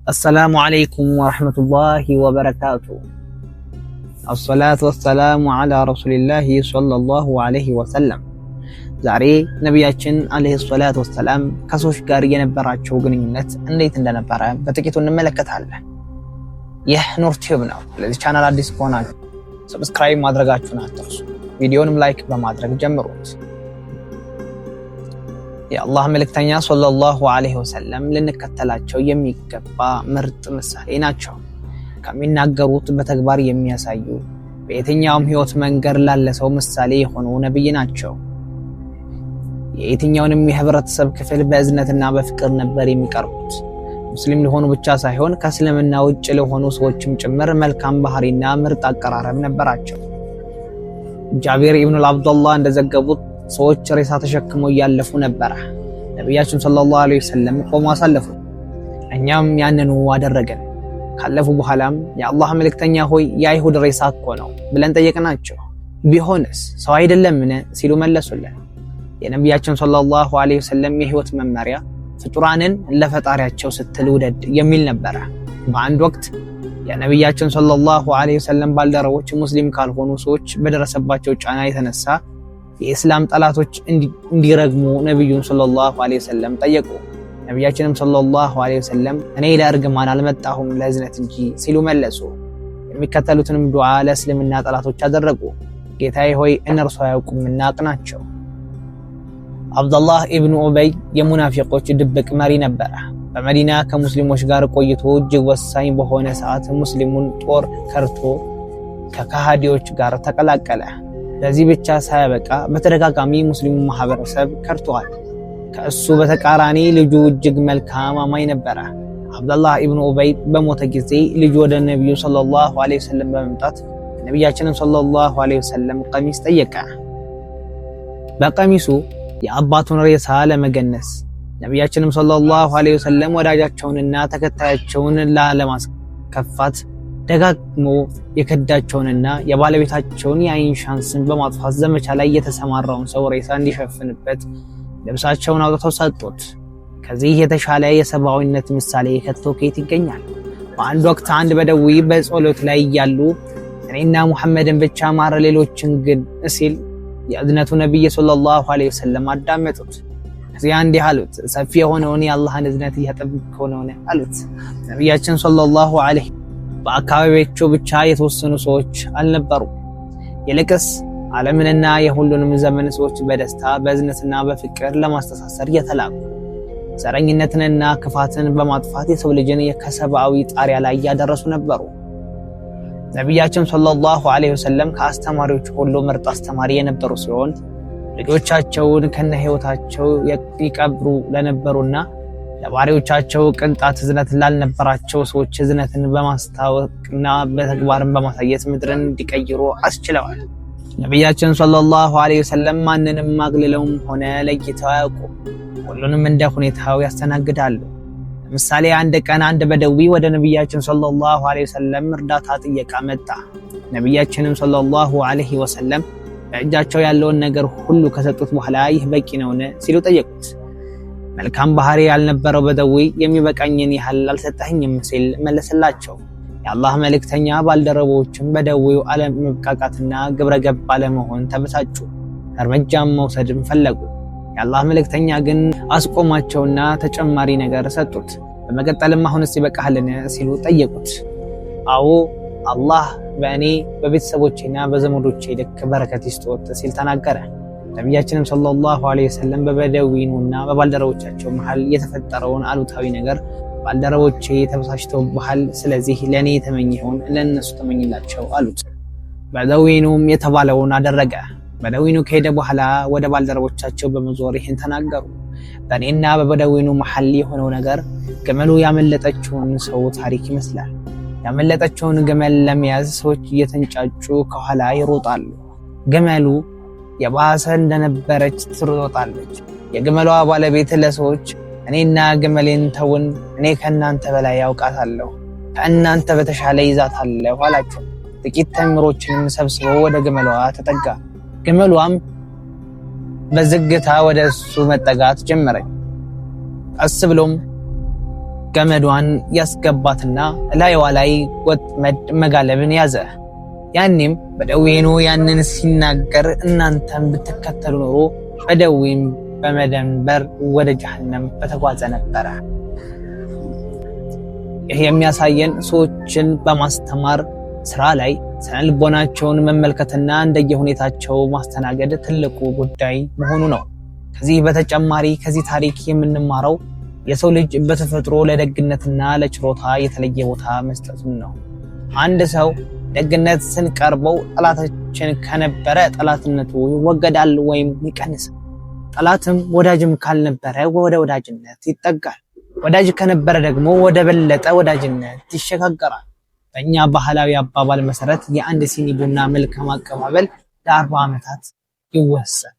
السلام عليكم ورحمة الله وبركاته. الصلاة والسلام على رسول الله صلى الله عليه وسلم. ዛሬ ነብያችን አለይሂ ሰላቱ ወሰላም ከሰዎች ጋር የነበራቸው ግንኙነት እንዴት እንደነበረ በጥቂቱ እንመለከታለን። ይህ ኑር ቲዩብ ነው። ለዚህ ቻናል አዲስ ከሆናችሁ ሰብስክራይብ ማድረጋችሁን አትርሱ። ቪዲዮንም ላይክ በማድረግ ጀምሩት። የአላህ መልእክተኛ ሰለላሁ ዐለይሂ ወሰለም ልንከተላቸው የሚገባ ምርጥ ምሳሌ ናቸው። ከሚናገሩት በተግባር የሚያሳዩ በየትኛውም ህይወት መንገድ ላለ ሰው ምሳሌ የሆኑ ነብይ ናቸው። የየትኛውንም የህብረተሰብ ክፍል በእዝነትና በፍቅር ነበር የሚቀርቡት። ሙስሊም ለሆኑ ብቻ ሳይሆን ከእስልምና ውጭ ለሆኑ ሰዎችም ጭምር መልካም ባህሪና ምርጥ አቀራረብ ነበራቸው። ጃቢር ኢብኑ አብዱላህ እንደዘገቡት ሰዎች ሬሳ ተሸክመው እያለፉ ነበር። ነብያችን ሰለላሁ ዐለይሂ ወሰለም ቆመው አሳለፉ። እኛም ያንኑ አደረገን። ካለፉ በኋላም የአላህ መልእክተኛ ሆይ የአይሁድ ሬሳ እኮ ነው ብለን ጠየቅናቸው። ቢሆንስ ሰው አይደለምን ሲሉ መለሱልን። የነብያችን ሰለላሁ ዐለይሂ ወሰለም የህይወት መመሪያ ፍጡራንን ለፈጣሪያቸው ስትል ውደድ የሚል ነበር። በአንድ ወቅት የነብያችን ሰለላሁ ዐለይሂ ወሰለም ባልደረቦች ሙስሊም ካልሆኑ ሰዎች በደረሰባቸው ጫና የተነሳ የእስላም ጠላቶች እንዲረግሙ ነብዩን ሰለላሁ ዐለይሂ ወሰለም ጠየቁ። ነብያችንም ሰለላሁ ዐለይሂ ወሰለም እኔ ለእርግማን አልመጣሁም ለእዝነት እንጂ ሲሉ መለሱ። የሚከተሉትንም ዱዓ ለእስልምና ጠላቶች አደረጉ። ጌታዬ ሆይ እነርሱ አያውቁምና አቅናቸው። አብዱላህ ኢብኑ ኡበይ የሙናፊቆች ድብቅ መሪ ነበረ። በመዲና ከሙስሊሞች ጋር ቆይቶ እጅግ ወሳኝ በሆነ ሰዓት ሙስሊሙን ጦር ከርቶ ከካሃዲዎች ጋር ተቀላቀለ። ለዚህ ብቻ ሳያበቃ በተደጋጋሚ ሙስሊሙ ማህበረሰብ ከርቷል። ከእሱ በተቃራኒ ልጁ እጅግ መልካም አማኝ ነበረ። አብዱላህ ኢብኑ ኡበይ በሞተ ጊዜ ልጁ ወደ ነብዩ ሰለላሁ ዐለይሂ ወሰለም በመምጣት ነብያችንን ሰለላሁ ዐለይሂ ወሰለም ቀሚስ ጠየቀ። በቀሚሱ የአባቱን ሬሳ ለመገነስ ነብያችንም ሰለላሁ ዐለይሂ ወሰለም ወዳጃቸውንና ተከታያቸውን ላለማስከፋት ደጋግሞ የከዳቸውንና የባለቤታቸውን የአይን ሻንስን በማጥፋት ዘመቻ ላይ የተሰማራውን ሰው ሬሳ እንዲሸፍንበት ልብሳቸውን አውጥተው ሰጡት። ከዚህ የተሻለ የሰብአዊነት ምሳሌ ከቶ ከየት ይገኛል? በአንድ ወቅት አንድ በደዊ በጸሎት ላይ ያሉ እኔና ሙሐመድን ብቻ ማረ ሌሎችን ግን ሲል የእዝነቱ ነብይ ሰለላሁ ዐለይሂ ወሰለም አዳመጡት። እዚያ እንዲህ አሉት፣ ሰፊ የሆነውን የአላህን እዝነት እያጠብቀው ነው አሉት። ነብያችን ሰለላሁ ዐለይሂ በአካባቢያቸው ብቻ የተወሰኑ ሰዎች አልነበሩ። ይልቅስ ዓለምንና የሁሉንም ዘመን ሰዎች በደስታ በእዝነትና በፍቅር ለማስተሳሰር የተላኩ ዘረኝነትንና ክፋትን በማጥፋት የሰው ልጅን ከሰብአዊ ጣሪያ ላይ ያደረሱ ነበሩ። ነብያችን ሰለላሁ ዐለይሂ ወሰለም ከአስተማሪዎች ሁሉ ምርጥ አስተማሪ የነበሩ ሲሆን ልጆቻቸውን ከነ ህይወታቸው ይቀብሩ ለነበሩና ለባሪዎቻቸው ቅንጣት እዝነት ላልነበራቸው ሰዎች እዝነትን በማስታወቅና በተግባርን በማሳየት ምድርን እንዲቀይሩ አስችለዋል። ነብያችን ሰለላሁ ዐለይሂ ወሰለም ማንንም ማግለለውም ሆነ ለይተው አያውቁም። ሁሉንም እንደ ሁኔታው ያስተናግዳሉ። ለምሳሌ አንድ ቀን አንድ በደዊ ወደ ነብያችን ሰለላሁ ዐለይሂ ወሰለም እርዳታ ጥየቃ መጣ። ነብያችንም ሰለላሁ ዐለይሂ ወሰለም በእጃቸው ያለውን ነገር ሁሉ ከሰጡት በኋላ ይህ በቂ ነውን ሲሉ ጠየቁት። መልካም ባህሪ ያልነበረው በደዊ የሚበቃኝን ያህል አልሰጠኝም ሲል መለሰላቸው። የአላህ መልእክተኛ ባልደረቦችም በደዊው አለመብቃቃትና ግብረገብ አለመሆን ተበሳጩ። እርምጃም መውሰድም ፈለጉ። የአላህ መልእክተኛ ግን አስቆማቸውና ተጨማሪ ነገር ሰጡት። በመቀጠልም አሁንስ ይበቃልን ሲሉ ጠየቁት። አዎ አላህ በእኔ በቤተሰቦቼና በዘመዶቼ ልክ በረከት ይስጦት ሲል ተናገረ። ነብያችንም ሰለላሁ ዐለይሂ ወሰለም በበደዊኑና በባልደረቦቻቸው መሃል የተፈጠረውን አሉታዊ ነገር ባልደረቦቼ ተበሳጭተውብሃል፣ ስለዚህ ለኔ የተመኘውን ለነሱ ተመኝላቸው አሉት። በደዊኑም የተባለውን አደረገ። በደዊኑ ከሄደ በኋላ ወደ ባልደረቦቻቸው በመዞር ይህን ተናገሩ። በእኔና በበደዊኑ መሃል የሆነው ነገር ግመሉ ያመለጠችውን ሰው ታሪክ ይመስላል። ያመለጠችውን ግመል ለመያዝ ሰዎች እየተንጫጩ ከኋላ ይሮጣሉ። ግመሉ የባሰ እንደነበረች ትሮጣለች። የግመሏ ባለቤት ለሰዎች እኔና ግመሌን ተውን፣ እኔ ከእናንተ በላይ ያውቃታለሁ፣ ከእናንተ በተሻለ ይዛታለሁ አላቸው። ጥቂት ተምሮችንም ሰብስበው ወደ ግመሏ ተጠጋ። ግመሏም በዝግታ ወደ እሱ መጠጋት ጀመረች። ቀስ ብሎም ገመዷን ያስገባትና ላይዋ ላይ ወጥመድ መጋለብን ያዘ። ያኔም በደዌኑ ያንን ሲናገር እናንተም ብትከተሉ ኖሮ በደዌም በመደንበር ወደ ጀሃነም በተጓዘ ነበረ። ይህ የሚያሳየን ሰዎችን በማስተማር ስራ ላይ ስነልቦናቸውን መመልከትና እንደየሁኔታቸው ማስተናገድ ትልቁ ጉዳይ መሆኑ ነው። ከዚህ በተጨማሪ ከዚህ ታሪክ የምንማረው የሰው ልጅ በተፈጥሮ ለደግነትና ለችሮታ የተለየ ቦታ መስጠቱን ነው። አንድ ሰው ደግነት ስንቀርበው ጠላታችን ከነበረ ጠላትነቱ ይወገዳል ወይም ይቀንሳል። ጠላትም ወዳጅም ካልነበረ ወደ ወዳጅነት ይጠጋል። ወዳጅ ከነበረ ደግሞ ወደ በለጠ ወዳጅነት ይሸጋገራል። በእኛ ባህላዊ አባባል መሰረት የአንድ ሲኒ ቡና መልካም አቀባበል ለ40 ዓመታት ይወሰዳል።